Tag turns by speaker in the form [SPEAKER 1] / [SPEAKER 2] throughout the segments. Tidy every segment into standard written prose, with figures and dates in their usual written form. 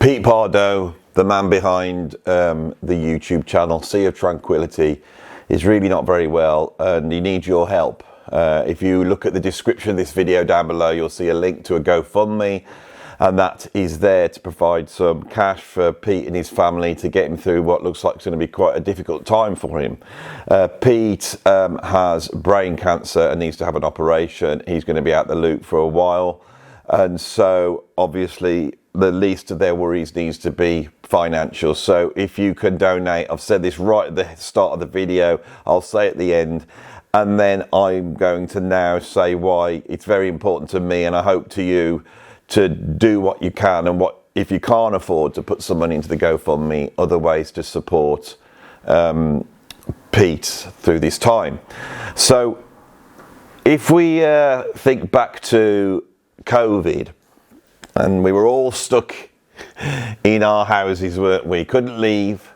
[SPEAKER 1] Pete Pardo, the man behind the YouTube channel Sea of Tranquility, is really not very well and he needs your help. If you look at the description of this video down below, you'll see a link to a GoFundMe, and that is there to provide some cash for Pete and his family to get him through what looks like it's going to be quite a difficult time for him. Pete has brain cancer and needs to have an operation. He's going to be out the loop for a while, and so obviously the least of their worries needs to be financial. So if you can donate, I've said this right at the start of the video, I'll say at the end, and then I'm going to now say why it's very important to me, and I hope to you, to do what you can, and what if you can't afford to put some money into the GoFundMe, other ways to support Pete through this time. So if we think back to COVID, and we were all stuck in our houses, weren't we? Couldn't leave.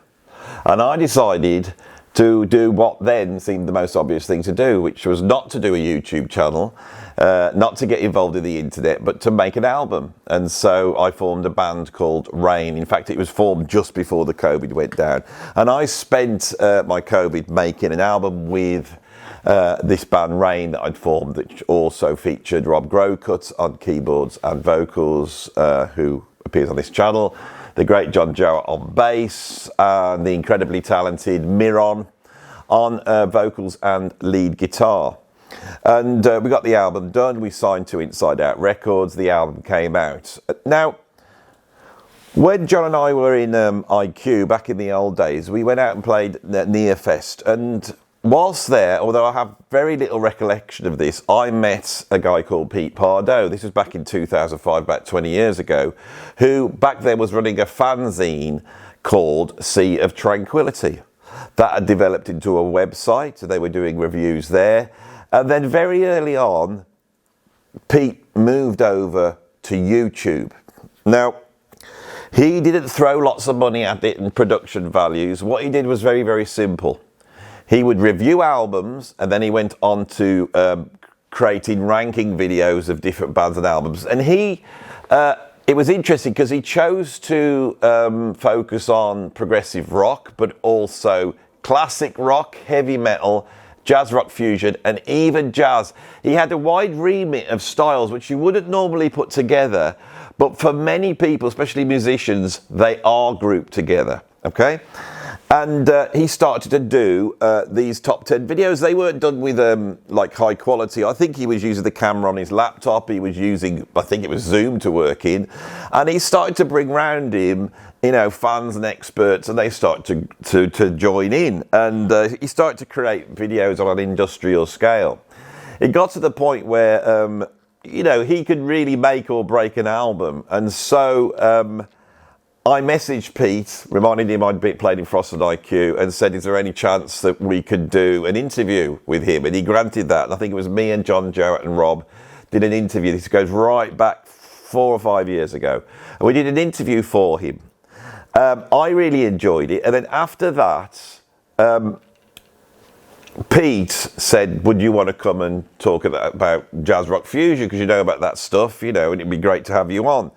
[SPEAKER 1] And I decided to do what then seemed the most obvious thing to do, which was not to do a YouTube channel, not to get involved in the internet, but to make an album. And so I formed a band called Rain. In fact, it was formed just before the COVID went down. And I spent my COVID making an album with this band Rain that I'd formed, which also featured Rob Growcut on keyboards and vocals, who appears on this channel, the great John Jowett on bass, and the incredibly talented Miron on vocals and lead guitar. And we got the album done. We signed to Inside Out Records. The album came out. Now, when John and I were in IQ back in the old days, we went out and played Nearfest, and whilst there, although I have very little recollection of this, I met a guy called Pete Pardo. This was back in 2005, about 20 years ago, who back then was running a fanzine called Sea of Tranquility. That had developed into a website, so they were doing reviews there. And then very early on, Pete moved over to YouTube. Now, he didn't throw lots of money at it and production values. What he did was very, very simple. He would review albums, and then he went on to creating ranking videos of different bands and albums. And it was interesting because he chose to focus on progressive rock, but also classic rock, heavy metal, jazz rock fusion, and even jazz. He had a wide remit of styles which you wouldn't normally put together, but for many people, especially musicians, they are grouped together, okay? And he started to do these top 10 videos. They weren't done with like high quality. I think he was using the camera on his laptop. He was using, I think it was Zoom to work in. And he started to bring round him, you know, fans and experts, and they started to join in. And he started to create videos on an industrial scale. It got to the point where, you know, he could really make or break an album. And so I messaged Pete, reminding him I'd played in Frost and IQ, and said, is there any chance that we could do an interview with him? And he granted that. And I think it was me and John Jowett and Rob did an interview. This goes right back 4 or 5 years ago. And we did an interview for him. I really enjoyed it. And then after that, Pete said, would you want to come and talk about jazz rock fusion? Because you know about that stuff, you know, and it'd be great to have you on.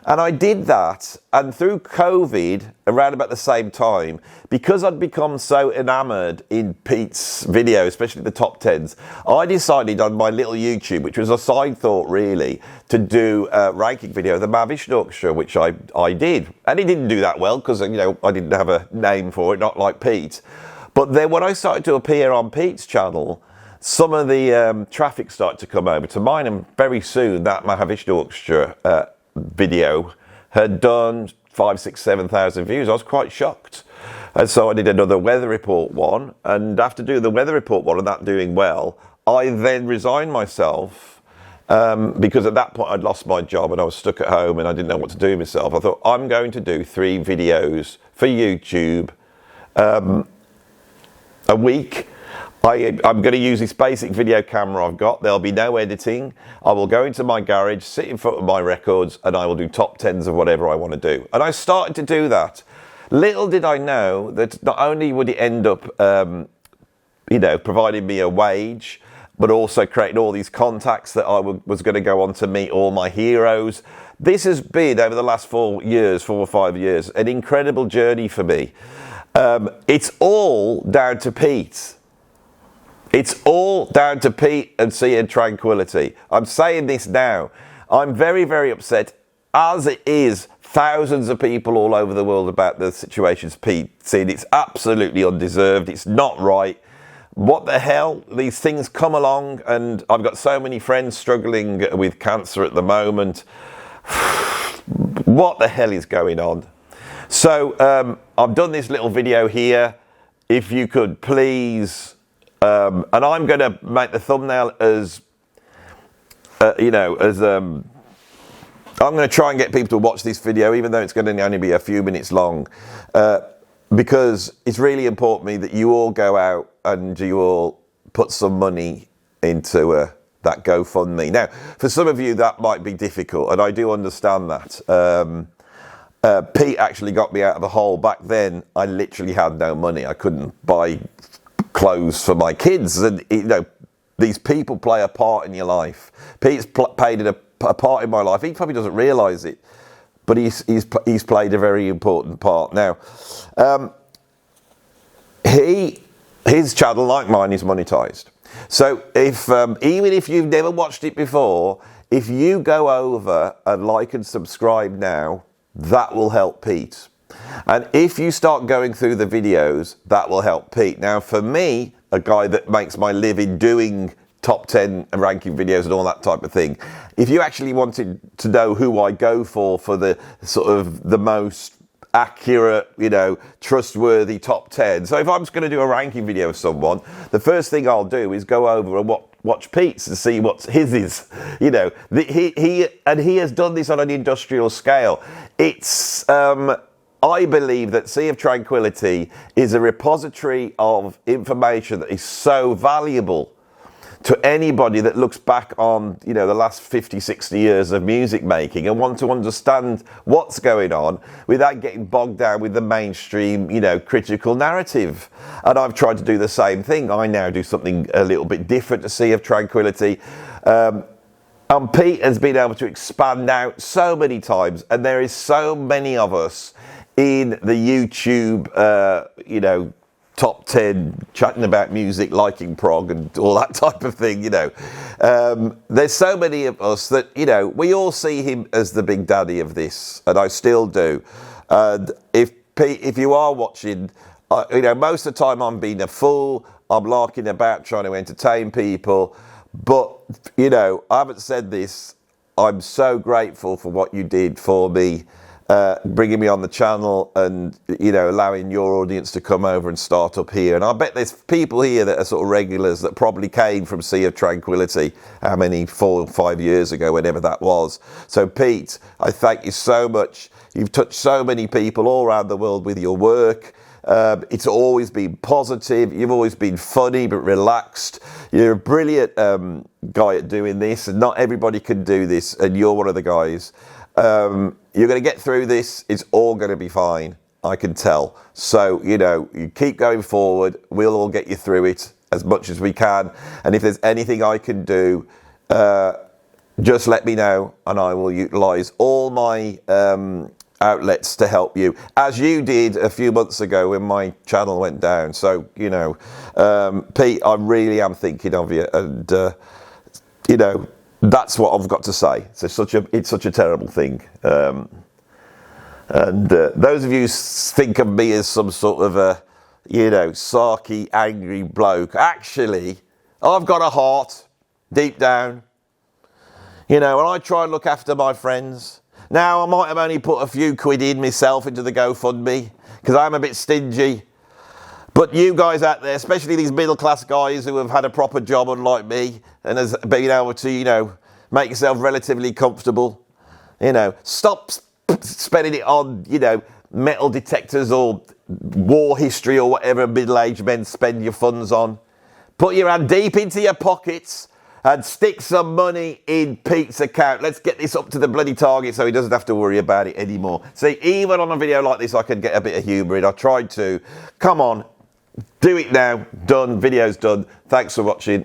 [SPEAKER 1] And I did that, and through COVID, around about the same time, because I'd become so enamoured in Pete's video, especially the top 10s, I decided on my little YouTube, which was a side thought really, to do a ranking video of the Mahavishnu Orchestra, which I did. And it didn't do that well, because, you know, I didn't have a name for it, not like Pete. But then when I started to appear on Pete's channel, some of the traffic started to come over to mine, and very soon that Mahavishnu Orchestra video had done 5,000, 6,000, 7,000 views. I was quite shocked. And so I did another weather report one, and after doing the weather report one and that doing well, I then resigned myself because at that point I'd lost my job and I was stuck at home and I didn't know what to do with myself. I thought, I'm going to do 3 videos for YouTube a week. I'm going to use this basic video camera I've got. There'll be no editing. I will go into my garage, sit in front of my records, and I will do top 10s of whatever I want to do. And I started to do that. Little did I know that not only would it end up, you know, providing me a wage, but also creating all these contacts that I was going to go on to meet all my heroes. this has been, over the last 4 or 5 years, an incredible journey for me. It's all down to Pete. It's all down to Pete and Sea and Tranquility. I'm saying this now. I'm very, very upset, as it is thousands of people all over the world, about the situations Pete's in. It's absolutely undeserved. It's not right. What the hell? These things come along, and I've got so many friends struggling with cancer at the moment. What the hell is going on? So I've done this little video here. If you could please, and I'm going to make the thumbnail as, I'm going to try and get people to watch this video, even though it's going to only be a few minutes long, because it's really important to me that you all go out and you all put some money into that GoFundMe. Now, for some of you, that might be difficult, and I do understand that. Pete actually got me out of a hole. Back then, I literally had no money. I couldn't buy clothes for my kids, and these people play a part in your life. Pete's played a part in my life. He probably doesn't realise it, but he's played a very important part. Now, his channel, like mine, is monetized. So if even if you've never watched it before, if you go over and like and subscribe now, that will help Pete. And if you start going through the videos, that will help Pete. Now, for me, a guy that makes my living doing top 10 ranking videos and all that type of thing, if you actually wanted to know who I go for the sort of the most accurate, trustworthy top 10. So if I'm just going to do a ranking video of someone, the first thing I'll do is go over and watch Pete's and see what his is. He has done this on an industrial scale. It's I believe that Sea of Tranquility is a repository of information that is so valuable to anybody that looks back on, the last 50, 60 years of music making and want to understand what's going on without getting bogged down with the mainstream, critical narrative. And I've tried to do the same thing. I now do something a little bit different to Sea of Tranquility. And Pete has been able to expand out so many times, and there is so many of us in the YouTube, top 10 chatting about music, liking prog and all that type of thing. There's so many of us that we all see him as the big daddy of this, and I still do. And if you are watching, most of the time I'm being a fool, I'm larking about trying to entertain people, but I haven't said this, I'm so grateful for what you did for me, bringing me on the channel and allowing your audience to come over and start up here. And I bet there's people here that are sort of regulars that probably came from Sea of Tranquility, how many, 4 or 5 years ago, whenever that was. So Pete, I thank you so much. You've touched so many people all around the world with your work. It's always been positive. You've always been funny but relaxed. You're a brilliant guy at doing this, and not everybody can do this, and you're one of the guys. You're going to get through this. It's all going to be fine. I can tell. So, you keep going forward. We'll all get you through it as much as we can. And if there's anything I can do, just let me know, and I will utilise all my outlets to help you, as you did a few months ago when my channel went down. So, Pete, I really am thinking of you, and, that's what I've got to say. It's such a terrible thing. And those of you who think of me as some sort of a, sarky, angry bloke, actually, I've got a heart deep down. And I try and look after my friends. Now, I might have only put a few quid in myself into the GoFundMe because I'm a bit stingy. But you guys out there, especially these middle-class guys who have had a proper job, unlike me, and has been able to, make yourself relatively comfortable, stop spending it on, metal detectors or war history or whatever middle-aged men spend your funds on. Put your hand deep into your pockets and stick some money in Pete's account. Let's get this up to the bloody target so he doesn't have to worry about it anymore. See, even on a video like this, I can get a bit of humour in. I tried to. Come on. Do it now. Done. Video's done. Thanks for watching.